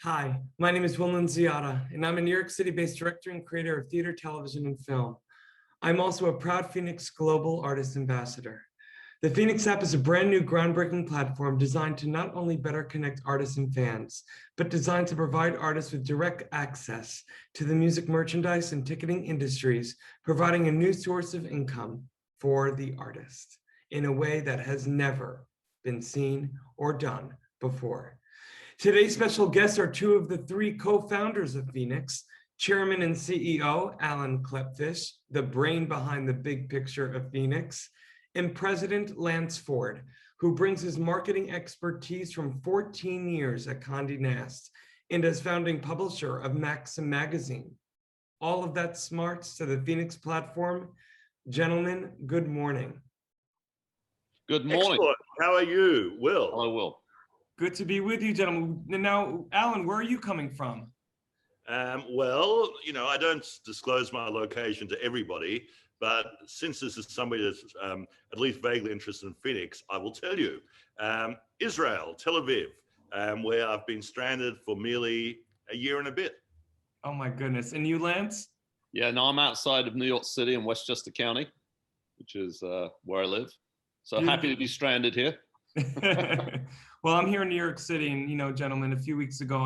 Hi, my name is Wilman Ziada, and I'm a New York City-based director and creator of theater, television, and film. I'm also a proud FENIX Global Artist Ambassador. The FENIX app is a brand new groundbreaking platform designed to not only better connect artists and fans, but designed to provide artists with direct access to the music merchandise and ticketing industries, providing a new source of income for the artist in a way that has never been seen or done before. Today's special guests are two of the three co-founders of FENIX, Chairman and CEO Allan Klepfisz, the brain behind the big picture of FENIX, and President Lance Ford, who brings his marketing expertise from 14 years at Condé Nast and as founding publisher of Maxim magazine. All of that smarts to the FENIX platform. Gentlemen, good morning. Good morning. Excellent. How are you, Will? Hello, Will. Good to be with you, gentlemen. Now, Allan, where are you coming from? Well, you know, I don't disclose my location to everybody, but since this is somebody that's at least vaguely interested in FENIX, I will tell you. Israel, Tel Aviv, where I've been stranded for merely a year and a bit. Oh my goodness. And you, Lance? Yeah, no, I'm outside of New York City in Westchester County, which is where I live. So happy to be stranded here. Well, I'm here in New York City, and you know, gentlemen, a few weeks ago,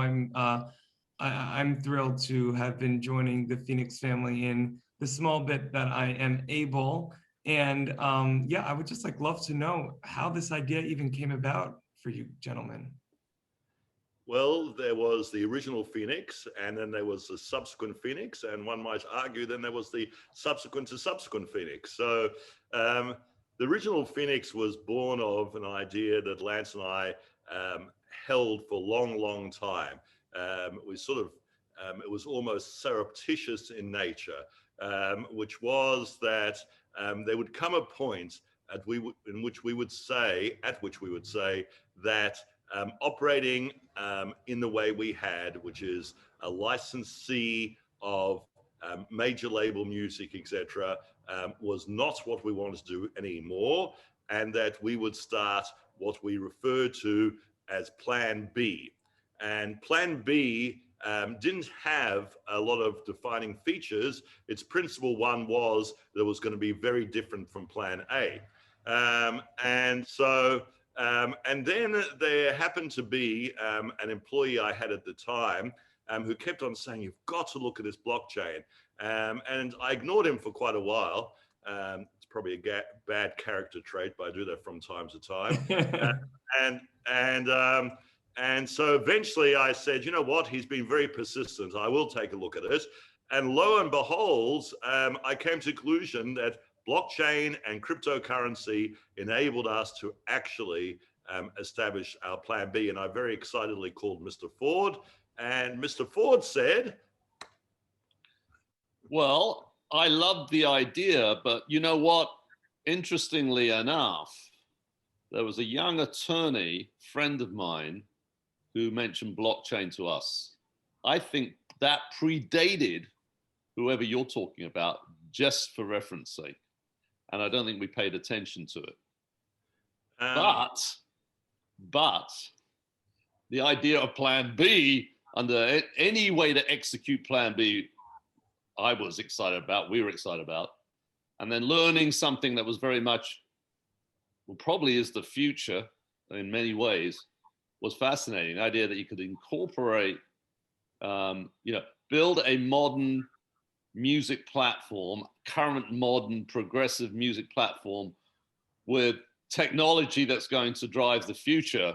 I'm thrilled to have been joining the FENIX family in the small bit that I am able. And yeah, I would just love to know how this idea even came about for you, gentlemen. Well, there was the original FENIX, and then there was the subsequent FENIX, and one might argue then there was the subsequent to subsequent FENIX. So the original FENIX was born of an idea that Lance and I held for a long, long time. We sort of, it was almost surreptitious in nature, which was that there would come a point in which we would say that operating in the way we had, which is a licensee of major label music, etc., was not what we wanted to do anymore, and that we would start what we refer to as Plan B. And Plan B didn't have a lot of defining features. Its principal one was that it was going to be very different from Plan A. And then there happened to be an employee I had at the time who kept on saying, "You've got to look at this blockchain." And I ignored him for quite a while. It's probably a bad character trait, but I do that from time to time. And so eventually I said, you know what, he's been very persistent. I will take a look at it. And lo and behold, I came to the conclusion that blockchain and cryptocurrency enabled us to actually establish our Plan B. And I very excitedly called Mr. Ford. And Mr. Ford said, well, I love the idea, but you know what? Interestingly enough, there was a young attorney friend of mine who mentioned blockchain to us. I think that predated whoever you're talking about, just for reference sake. And I don't think we paid attention to it. But the idea of Plan B, under any way to execute Plan B, I was excited about, we were excited about. And then learning something that was very much, well, probably is the future in many ways, was fascinating. The idea that you could incorporate, build a modern music platform, current modern progressive music platform with technology that's going to drive the future,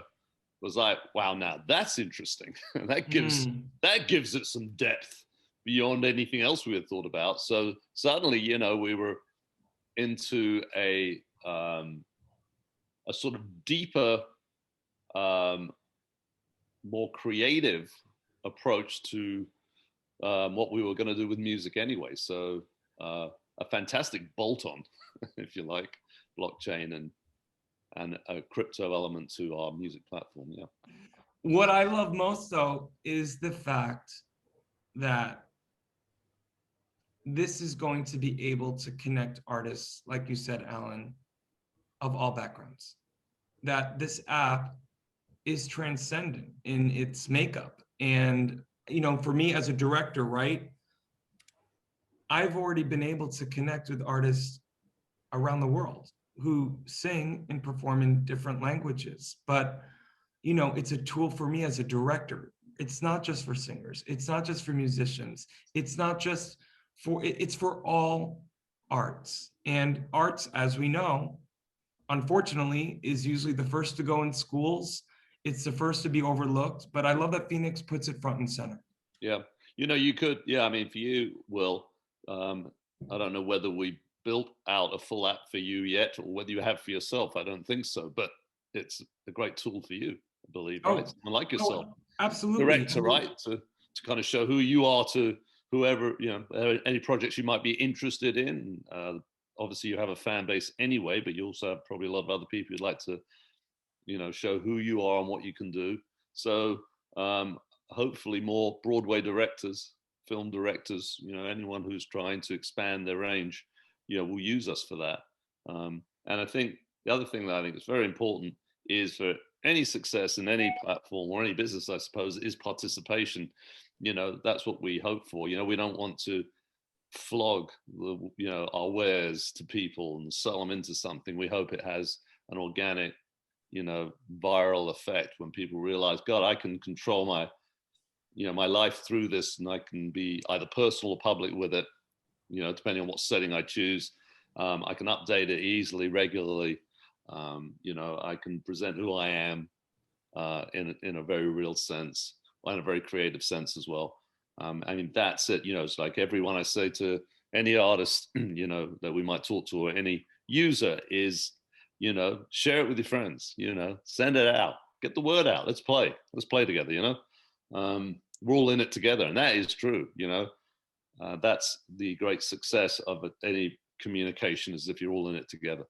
was like, wow, now that's interesting. that gives it some depth beyond anything else we had thought about. So suddenly, you know, we were into a sort of deeper, more creative approach to what we were going to do with music anyway. So a fantastic bolt-on, if you like, blockchain and a crypto element to our music platform. Yeah. What I love most, though, is the fact that this is going to be able to connect artists, like you said, Allan, of all backgrounds. That this app is transcendent in its makeup And, you know, for me as a director, right, I've already been able to connect with artists around the world who sing and perform in different languages. But, you know, it's a tool for me as a director. It's not just for singers. It's not just for musicians. It's not just for, it's for all arts. And arts, as we know, unfortunately, is usually the first to go in schools. It's the first to be overlooked, but I love that FENIX puts it front and center. Yeah, you know, you could, yeah, I mean, for you, Will, I don't know whether we built out a full app for you yet or whether you have for yourself. I don't think so, but it's a great tool for you, I believe, right? Someone like yourself. Absolutely. Director, right? To kind of show who you are to whoever, you know, any projects you might be interested in. Obviously, you have a fan base anyway, but you also have probably a lot of other people who'd like to, you know, show who you are and what you can do. So hopefully more Broadway directors, film directors, you know, anyone who's trying to expand their range, you know, will use us for that. And I think the other thing that I think is very important is for any success in any platform or any business, I suppose, is participation. You know, that's what we hope for. You know, we don't want to flog the, you know, our wares to people and sell them into something. We hope it has an organic, you know, viral effect when people realize, God, I can control my, you know, my life through this, and I can be either personal or public with it, you know, depending on what setting I choose. I can update it easily, regularly. You know, I can present who I am in a very real sense, in a very creative sense as well. I mean, that's it. You know, it's like everyone I say to any artist, you know, that we might talk to, or any user is, you know, share it with your friends, you know, send it out, get the word out. Let's play together, you know. We're all in it together. And that is true, you know. That's the great success of any communication, is if you're all in it together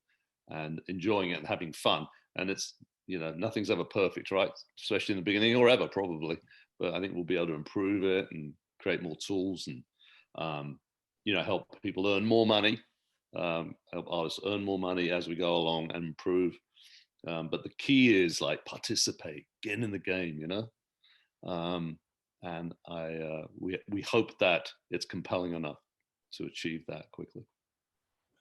and enjoying it and having fun. And it's, you know, nothing's ever perfect, right? Especially in the beginning, or ever probably. But I think we'll be able to improve it and create more tools and, you know, help people earn more money, help artists earn more money as we go along and improve. But the key is like participate, get in the game, you know. And we hope that it's compelling enough to achieve that quickly.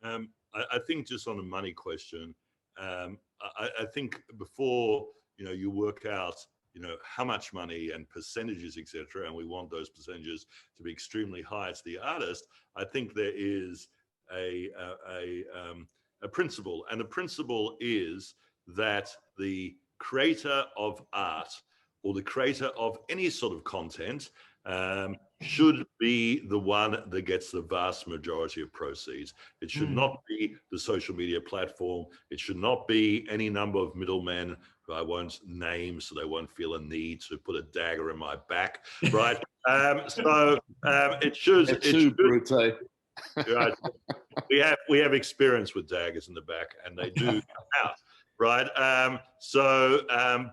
I think just on a money question, I think before, you know, you work out, you know, how much money and percentages, etc., and we want those percentages to be extremely high to the artist, I think there is a principle, and the principle is that the creator of art or the creator of any sort of content should be the one that gets the vast majority of proceeds. It should not be the social media platform. It should not be any number of middlemen who I won't name so they won't feel a need to put a dagger in my back, right? It should. Brute. Right. We have experience with daggers in the back, and they do come out, right?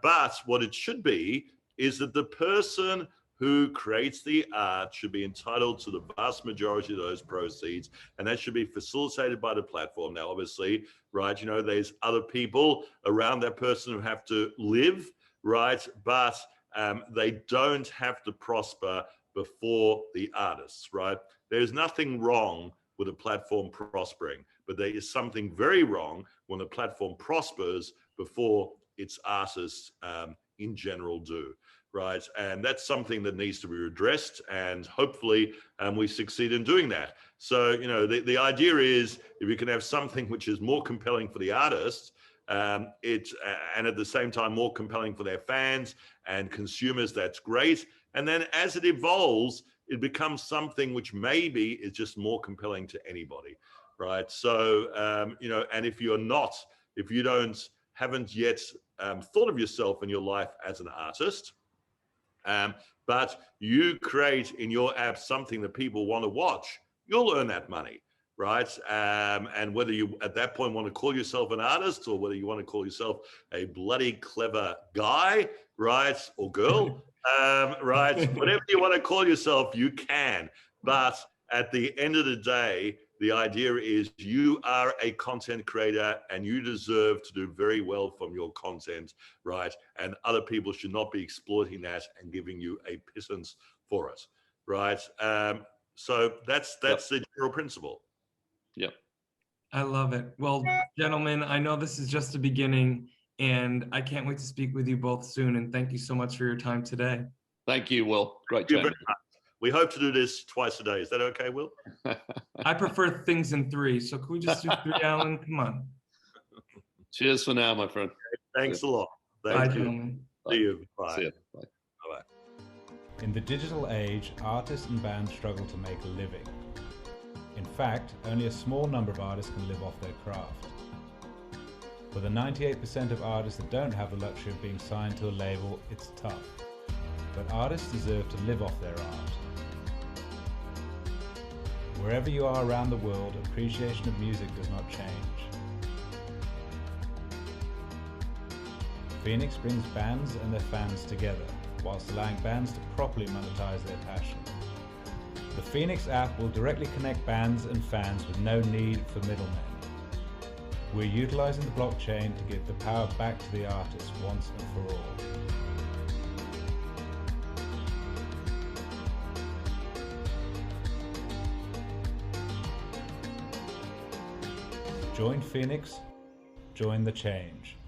But what it should be is that the person who creates the art should be entitled to the vast majority of those proceeds, and that should be facilitated by the platform. Now, obviously, right, you know, there's other people around that person who have to live, right? But they don't have to prosper before the artists, right? There's nothing wrong with a platform prospering, but there is something very wrong when a platform prospers before its artists in general do, right? And that's something that needs to be addressed, and hopefully we succeed in doing that. So, you know, the idea is if you can have something which is more compelling for the artists, and at the same time more compelling for their fans and consumers, that's great. And then as it evolves, it becomes something which maybe is just more compelling to anybody, right? So, you know, and if you haven't yet thought of yourself in your life as an artist, but you create in your app something that people want to watch, you'll earn that money, right? And whether you at that point want to call yourself an artist, or whether you want to call yourself a bloody clever guy, right, or girl, right, whatever you want to call yourself, you can. But at the end of the day, The idea is you are a content creator and you deserve to do very well from your content, right? And other people should not be exploiting that and giving you a pittance for it, right? So that's the general principle. Yep. I love it. Well, gentlemen, I know this is just the beginning, and I can't wait to speak with you both soon. And thank you so much for your time today. Thank you, Will. Great Thank you chatting. very much. We hope to do this twice a day. Is that okay, Will? I prefer things in 3. So can we just do 3, Allan? Come on. Cheers for now, my friend. Thanks a lot. Bye, Thank you. gentlemen. See you. Bye. See you. Bye. Bye-bye. In the digital age, artists and bands struggle to make a living. In fact, only a small number of artists can live off their craft. For the 98% of artists that don't have the luxury of being signed to a label, it's tough. But artists deserve to live off their art. Wherever you are around the world, appreciation of music does not change. FENIX brings bands and their fans together, whilst allowing bands to properly monetize their passion. The FENIX app will directly connect bands and fans with no need for middlemen. We're utilizing the blockchain to give the power back to the artist once and for all. Join FENIX, join the change.